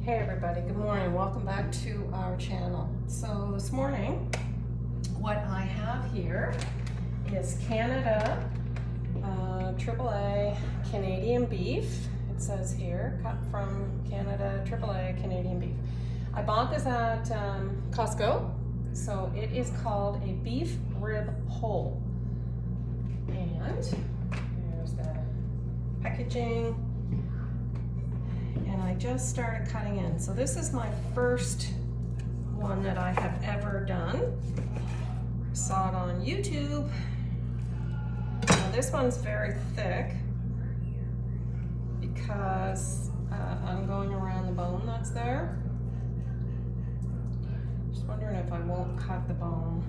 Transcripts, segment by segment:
Hey everybody, good morning. Welcome back to our channel. So this morning, what I have here is Canada AAA Canadian beef. It says here, cut from Canada AAA Canadian beef. I bought this at Costco. So it is called a beef rib whole. And there's the packaging. And I just started cutting in. So this is my first one that I have ever done. Saw it on YouTube. Now this one's very thick because I'm going around the bone that's there. Just wondering if I won't cut the bone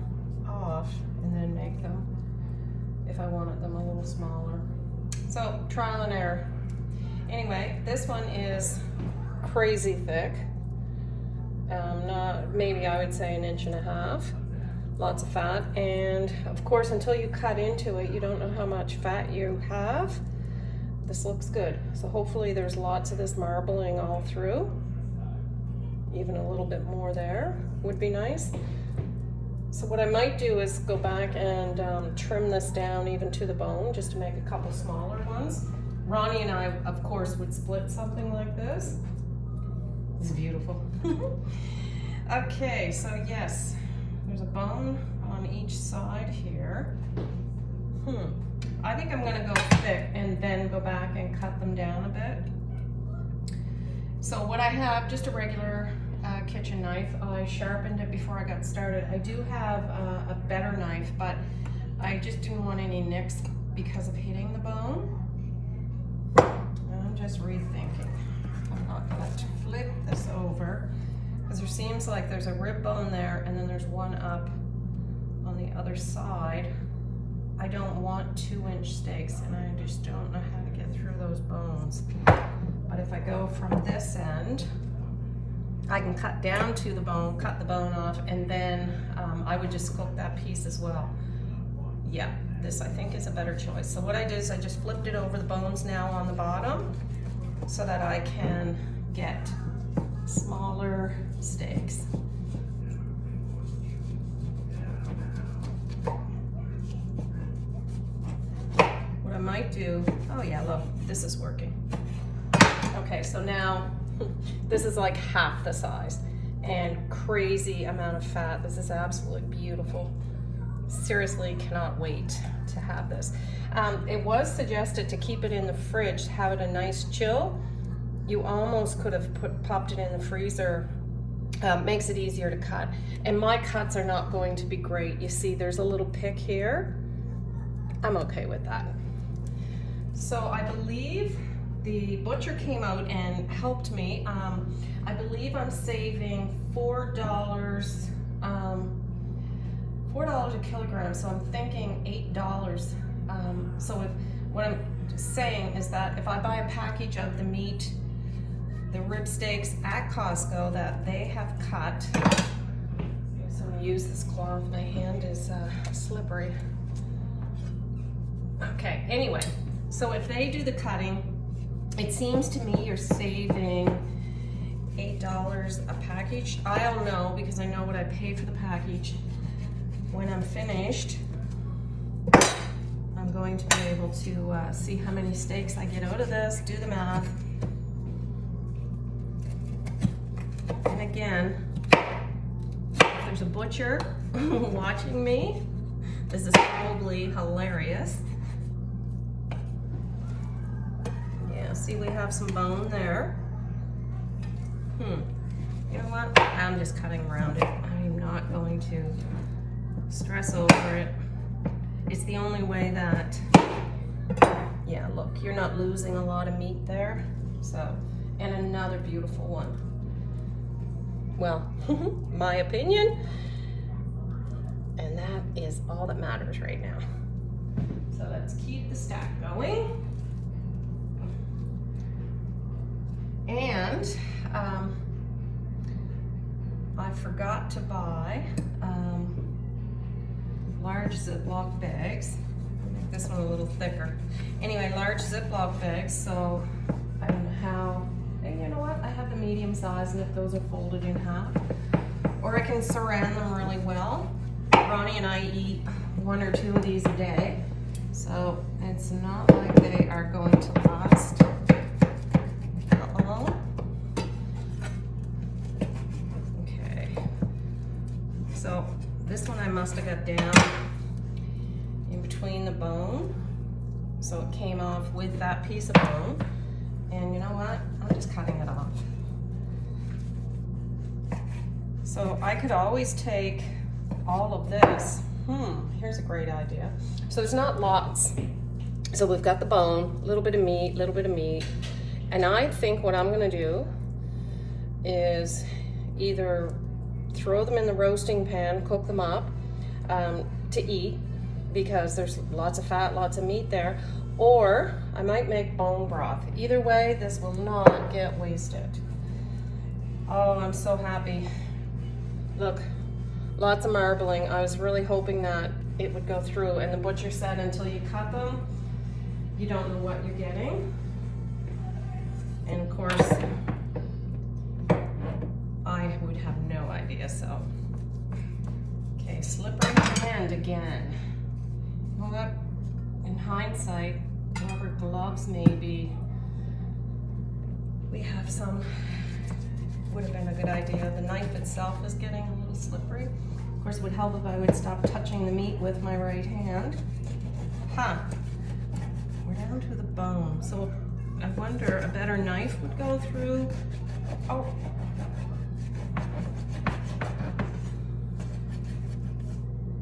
off and then make them, if I wanted them a little smaller. So trial and error. Anyway, this one is crazy thick. Maybe I would say 1.5 inches. Lots of fat, and of course, until you cut into it, you don't know how much fat you have. This looks good. So hopefully there's lots of this marbling all through. Even a little bit more there would be nice. So what I might do is go back and trim this down even to the bone, just to make a couple smaller ones. Ronnie and I, of course, would split something like this. It's beautiful. Okay, so yes, there's a bone on each side here. I think I'm gonna go thick and then go back and cut them down a bit. So what I have, just a regular kitchen knife. I sharpened it before I got started. I do have a better knife, but I just didn't want any nicks because of hitting the bone. I'm just rethinking. I'm not going to flip this over because there seems like there's a rib bone there and then there's one up on the other side. I don't want 2-inch steaks and I just don't know how to get through those bones. But if I go from this end, I can cut down to the bone, cut the bone off, and then I would just cook that piece as well. Yeah. This I think is a better choice. So what I did is I just flipped it over the bones now on the bottom so that I can get smaller steaks. What I might do, oh yeah, look, this is working. Okay, so now this is like half the size and crazy amount of fat. This is absolutely beautiful. Seriously cannot wait to have this. It was suggested to keep it in the fridge, have it a nice chill. You almost could have popped it in the freezer. Makes it easier to cut. And my cuts are not going to be great. You see there's a little pick here. I'm okay with that. So I believe the butcher came out and helped me. I believe I'm saving $4 a kilogram, so I'm thinking $8. So what I'm saying is that if I buy a package of the meat, the rib steaks at Costco that they have cut, so I'm gonna use this cloth, my hand is slippery. Okay, anyway, so if they do the cutting, it seems to me you're saving $8 a package. I'll know because I know what I pay for the package. When I'm finished, I'm going to be able to see how many steaks I get out of this, do the math. And again, if there's a butcher watching me, this is probably hilarious. Yeah, see we have some bone there. You know what? I'm just cutting around it. I'm not going to stress over it. It's the only way that, yeah, look, you're not losing a lot of meat there. So, and another beautiful one. Well, my opinion, and that is all that matters right now. So let's keep the stack going. And I forgot to buy large Ziploc bags. I'll make this one a little thicker. Anyway, large Ziploc bags, so I don't know how, and you know know what? I have the medium size, and if those are folded in half, or I can saran them really well. Ronnie and I eat 1 or 2 of these a day, so it's not like they are going to last that long. Okay, so this one I must have got down in between the bone, so it came off with that piece of bone. And you know what? I'm just cutting it off. So I could always take all of this. Here's a great idea. So there's not lots. So we've got the bone, a little bit of meat. And I think what I'm gonna do is either throw them in the roasting pan, cook them up to eat, because there's lots of fat, lots of meat there, or I might make bone broth. Either way, this will not get wasted. Oh, I'm so happy. Look, lots of marbling. I was really hoping that it would go through, and the butcher said until you cut them, you don't know what you're getting. And of course, I would have no idea, so. Okay, slippery hand again. You know what? In hindsight, rubber gloves maybe. We have some, would have been a good idea. The knife itself is getting a little slippery. Of course, it would help if I would stop touching the meat with my right hand. We're down to the bone. So I wonder, a better knife would go through. Oh.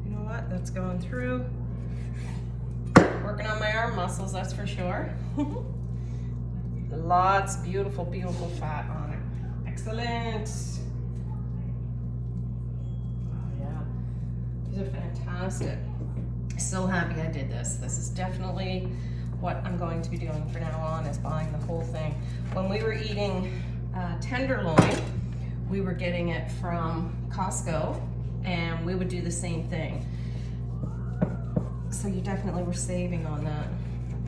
You know what? That's going through. Working on my arm muscles, that's for sure. Lots, beautiful, beautiful fat on it. Excellent. Oh yeah, these are fantastic. So happy I did this. This is definitely what I'm going to be doing from now on, is buying the whole thing. When we were eating tenderloin, we were getting it from Costco, and we would do the same thing. So you definitely were saving on that.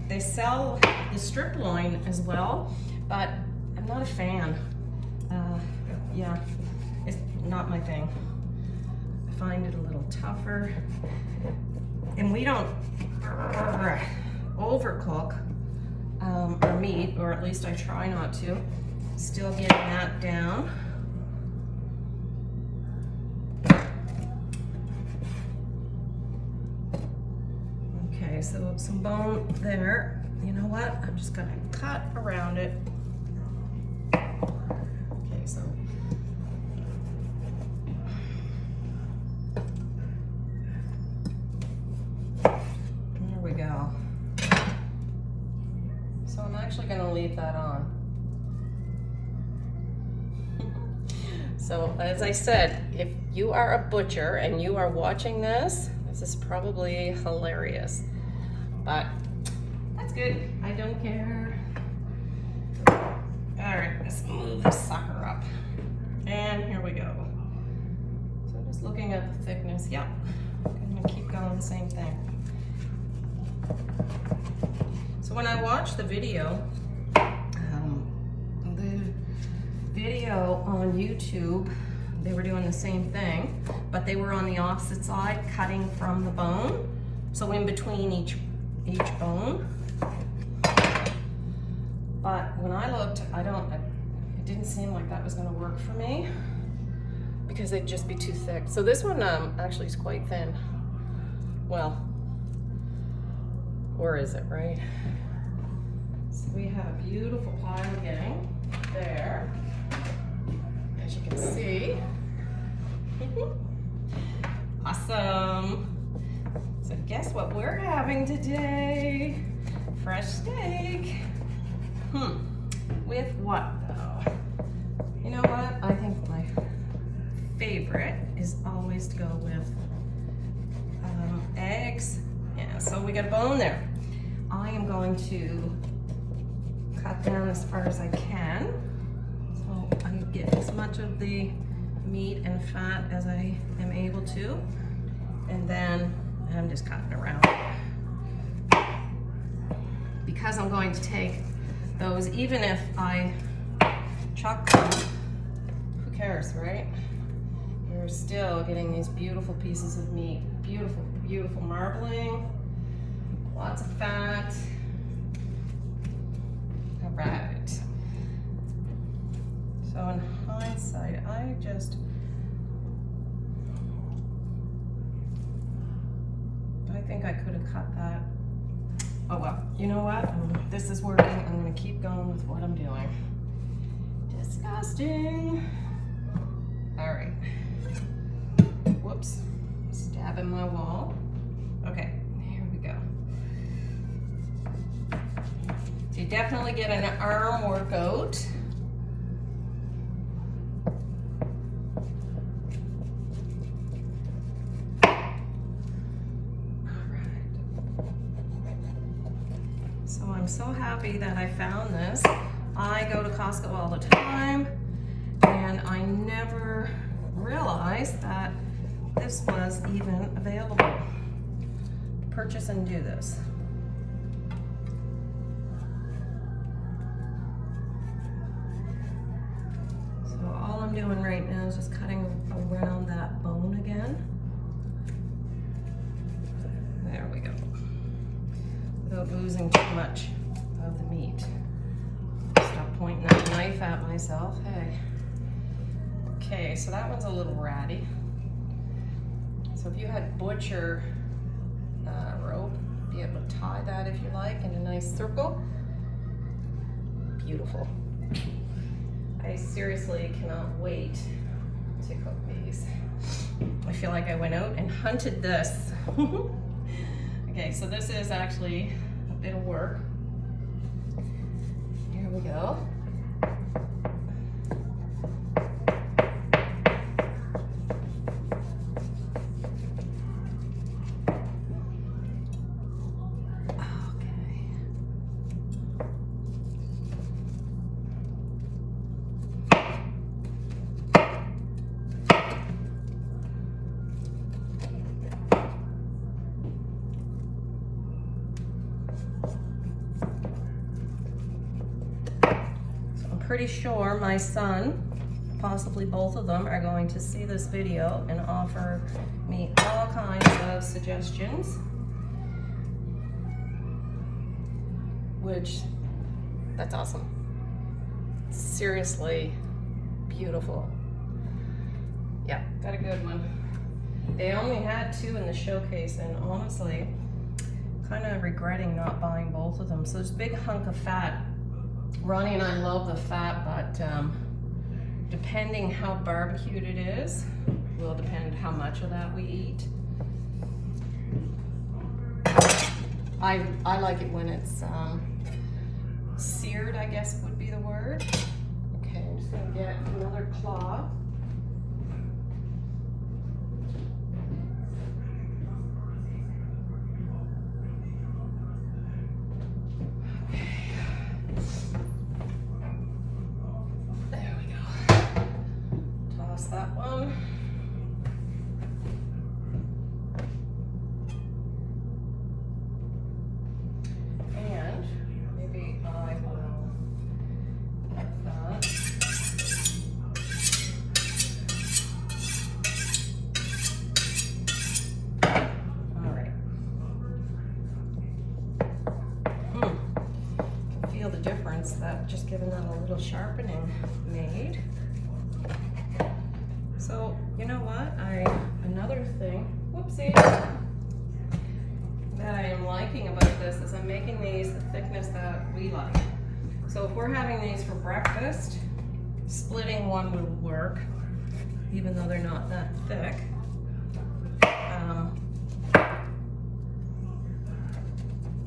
They sell the strip loin as well, but I'm not a fan. Yeah, it's not my thing. I find it a little tougher. And we don't overcook our meat, or at least I try not to. Still getting that down. Okay, so some bone there. You know what? I'm just gonna cut around it. Okay, so. There we go. So I'm actually gonna leave that on. So as I said, if you are a butcher and you are watching this, this is probably hilarious. But that's good. I don't care. All right, let's move this sucker up. And here we go. So I'm just looking at the thickness. Yep, I'm gonna keep going the same thing. So when I watched the video on YouTube, they were doing the same thing, but they were on the opposite side, cutting from the bone. So in between each bone. But when I looked, it didn't seem like that was gonna work for me, because they'd just be too thick. So this one actually is quite thin. Well, or is it, right? So we have a beautiful pile getting there, as you can see. Awesome. So guess what we're having today? Fresh steak. With what though? You know what? I think my favorite is always to go with eggs. Yeah, so we got a bone there. I am going to cut down as far as I can, so I get as much of the meat and fat as I am able to, and then I'm just cutting around. Because I'm going to take those, even if I chuck them, who cares, right? You're still getting these beautiful pieces of meat. Beautiful, beautiful marbling. Lots of fat. All right. So in hindsight, I think I could have cut that. Oh well, you know what? This is working. I'm gonna keep going with what I'm doing. Disgusting. All right. Whoops. Stabbing my wall. Okay, here we go. So you definitely get an arm workout. So I'm so happy that I found this. I go to Costco all the time, and I never realized that this was even available to purchase and do this. So all I'm doing right now is just cutting around that bone again. There we go. Without losing too much of the meat. Stop pointing that knife at myself. Hey. Okay, so that one's a little ratty. So if you had butcher rope, be able to tie that if you like in a nice circle. Beautiful. I seriously cannot wait to cook these. I feel like I went out and hunted this. Okay, so this is actually a bit of work. Here we go. Pretty sure my son, possibly both of them, are going to see this video and offer me all kinds of suggestions, which, that's awesome. Seriously beautiful. Yeah, got a good one. They only had 2 in the showcase, and honestly, kind of regretting not buying both of them. So there's a big hunk of fat. Ronnie and I love the fat, but depending how barbecued it is, will depend how much of that we eat. I like it when it's seared, I guess would be the word. Okay, I'm just gonna get another claw. That one. And maybe I will get that. All right. Can feel the difference that just giving that a little sharpening made. So, you know what, another thing, whoopsie, that I am liking about this is I'm making these the thickness that we like. So if we're having these for breakfast, splitting one would work, even though they're not that thick.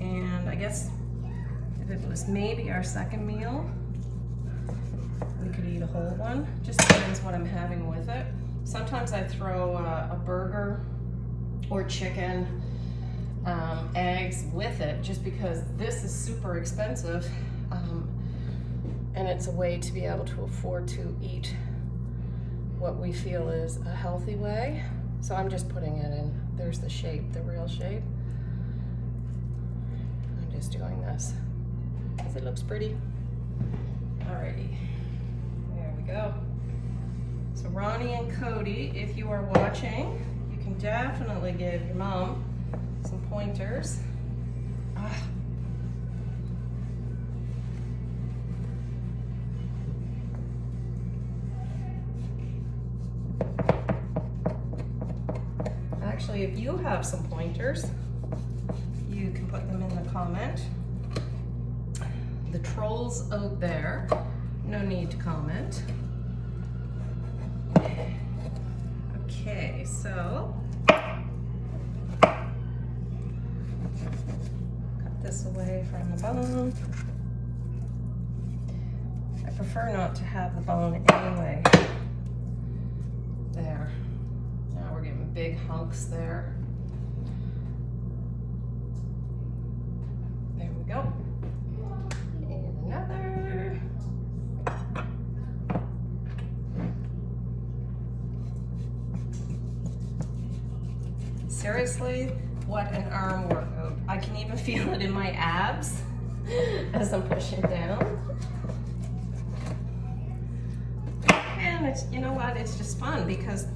And I guess if it was maybe our second meal, we could eat a whole one. Just depends what I'm having with it. Sometimes I throw a burger or chicken, eggs with it, just because this is super expensive, and it's a way to be able to afford to eat what we feel is a healthy way. So I'm just putting it in. There's the shape, the real shape. I'm just doing this because it looks pretty. Alrighty. we go. So Ronnie and Cody, if you are watching, you can definitely give your mom some pointers. Actually, if you have some pointers, you can put them in the comment. The trolls out there, no need to comment. Okay, so cut this away from the bone. I prefer not to have the bone anyway. There. Now we're getting big hunks there. There we go. And another. Seriously, what an arm workout. I can even feel it in my abs as I'm pushing down. And it's, you know what, it's just fun because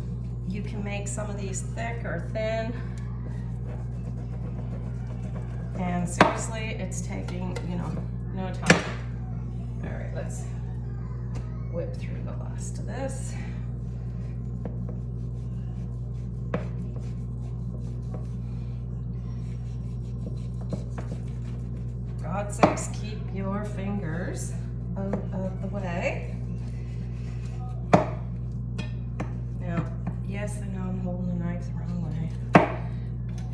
you can make some of these thick or thin. And seriously, it's taking, you know, no time. All right, let's whip through the last of this. God sakes, keep your fingers out of the way. Now, yes, I know I'm holding the knife the wrong way.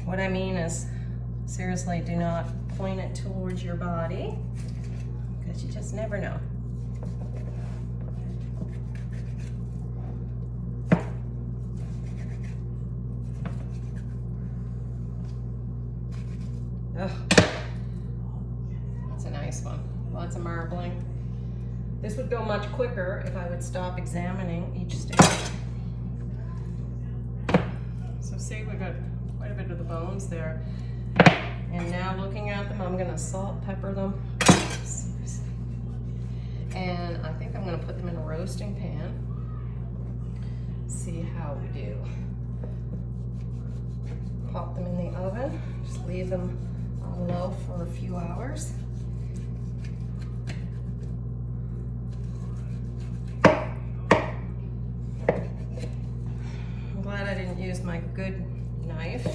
What I mean is, seriously, do not point it towards your body, because you just never know. Ugh. That's a nice one. Lots of marbling. This would go much quicker if I would stop examining each stage. So see, we've got quite a bit of the bones there. And now looking at them, I'm gonna salt, pepper them. And I think I'm gonna put them in a roasting pan. See how we do. Pop them in the oven, just leave them on low for a few hours. I'm glad I didn't use my good knife.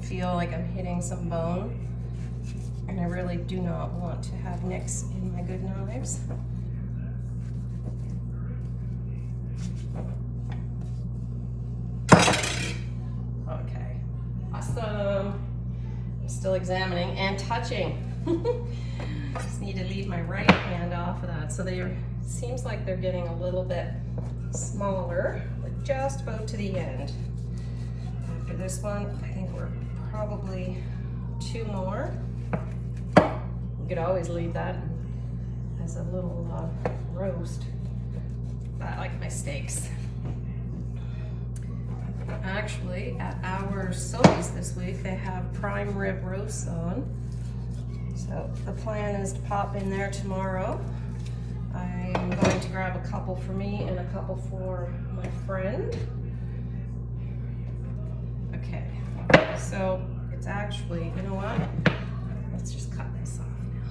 Feel like I'm hitting some bone, and I really do not want to have nicks in my good knives. Okay, awesome. I'm still examining and touching. Just need to leave my right hand off of that. So seems like they're getting a little bit smaller, but just about to the end. After this one, I think we're probably 2 more. You could always leave that as a little roast. I like my steaks. Actually, at our Sobeys this week, they have prime rib roasts on. So the plan is to pop in there tomorrow. I'm going to grab a couple for me and a couple for my friend. Okay. So it's actually, you know what? Let's just cut this off now.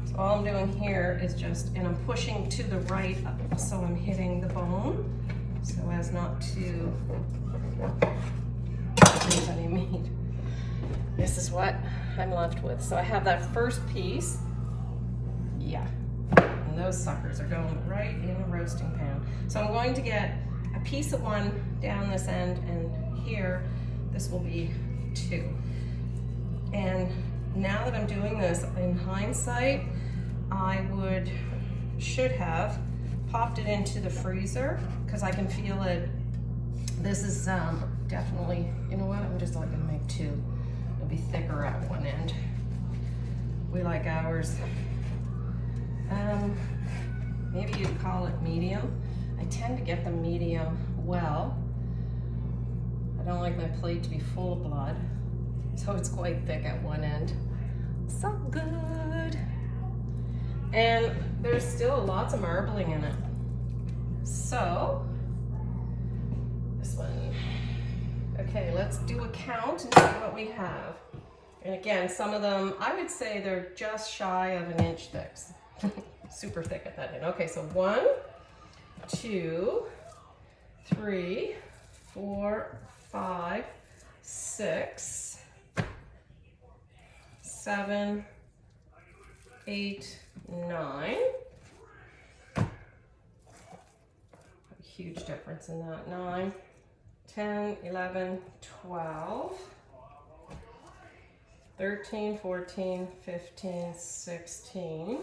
So all I'm doing here is just, and I'm pushing to the right, so I'm hitting the bone, so as not to lose any meat. This is what I'm left with. So I have that first piece. Yeah. And those suckers are going right in the roasting pan. So I'm going to get a piece of one down this end, and here this will be 2. And now that I'm doing this, in hindsight, I should have popped it into the freezer, because I can feel it. This is definitely, you know what, I'm just like gonna make 2. It'll be thicker at one end. We like ours, maybe you'd call it medium. I tend to get them medium well. I don't like my plate to be full of blood, so it's quite thick at one end. So good. And there's still lots of marbling in it. So, this one. Okay, let's do a count and see what we have. And again, some of them, I would say they're just shy of an inch thick. Super thick at that end. Okay, so 1, 2, 3, 4, 5, 6, 7, 8, 9. A huge difference in that. 9, 10, 11, 12, 13, 14, 15, 16,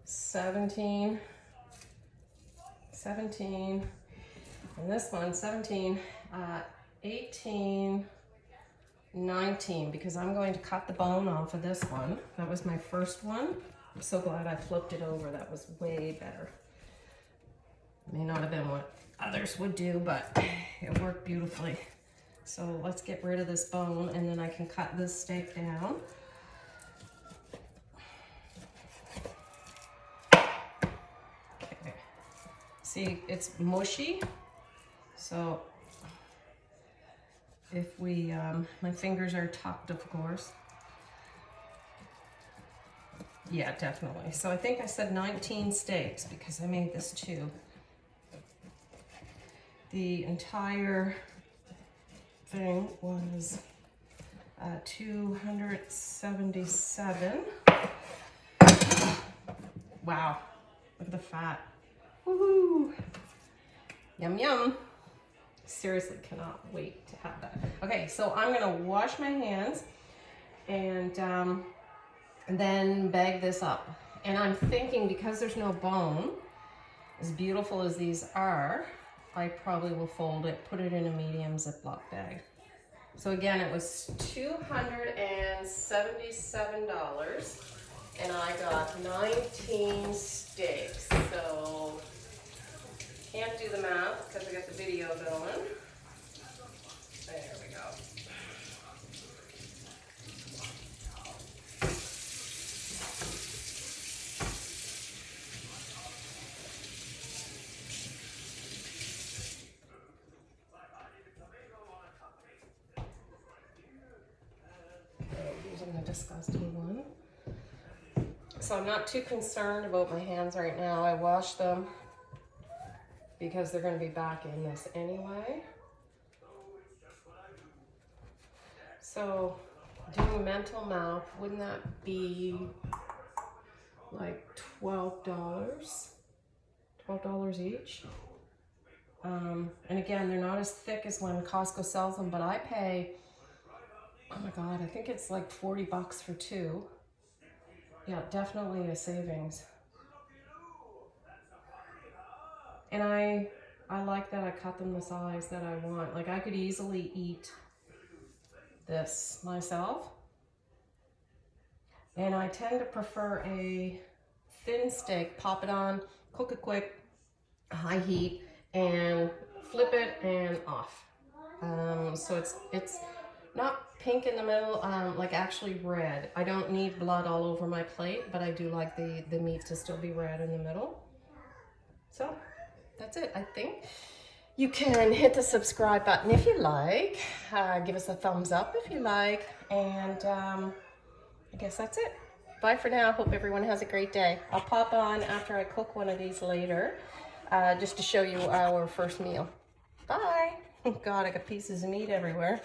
17, and this one, 17, 18, 19, because I'm going to cut the bone off of this one. That was my first one. I'm so glad I flipped it over. That was way better. May not have been what others would do, but it worked beautifully. So let's get rid of this bone, and then I can cut this steak down. Okay. See, it's mushy. So if we, my fingers are tucked, of course. Yeah, definitely. So I think I said 19 steaks because I made this too. The entire thing was 277. Wow, look at the fat. Woohoo! Yum yum. Seriously cannot wait to have that. Okay, so I'm gonna wash my hands and then bag this up. And I'm thinking, because there's no bone, as beautiful as these are, I probably will fold it, put it in a medium Ziploc bag. So again, it was $277, and I got 19 steaks. So can't do the math because I got the video going. There we go. Disgusting one. So I'm not too concerned about my hands right now. I washed them because they're going to be back in this anyway. So doing mental math, wouldn't that be like $12? $12 each. And again, they're not as thick as when Costco sells them, but I pay, oh my God, I think it's like 40 bucks for 2. Yeah, definitely a savings. And I like that I cut them the size that I want. Like, I could easily eat this myself. And I tend to prefer a thin steak. Pop it on, cook it quick, high heat, and flip it and off. So it's not pink in the middle, like actually red. I don't need blood all over my plate, but I do like the meat to still be red in the middle. So that's it, I think. You can hit the subscribe button if you like. Give us a thumbs up if you like. And I guess that's it. Bye for now. Hope everyone has a great day. I'll pop on after I cook one of these later, just to show you our first meal. Bye. God, I got pieces of meat everywhere.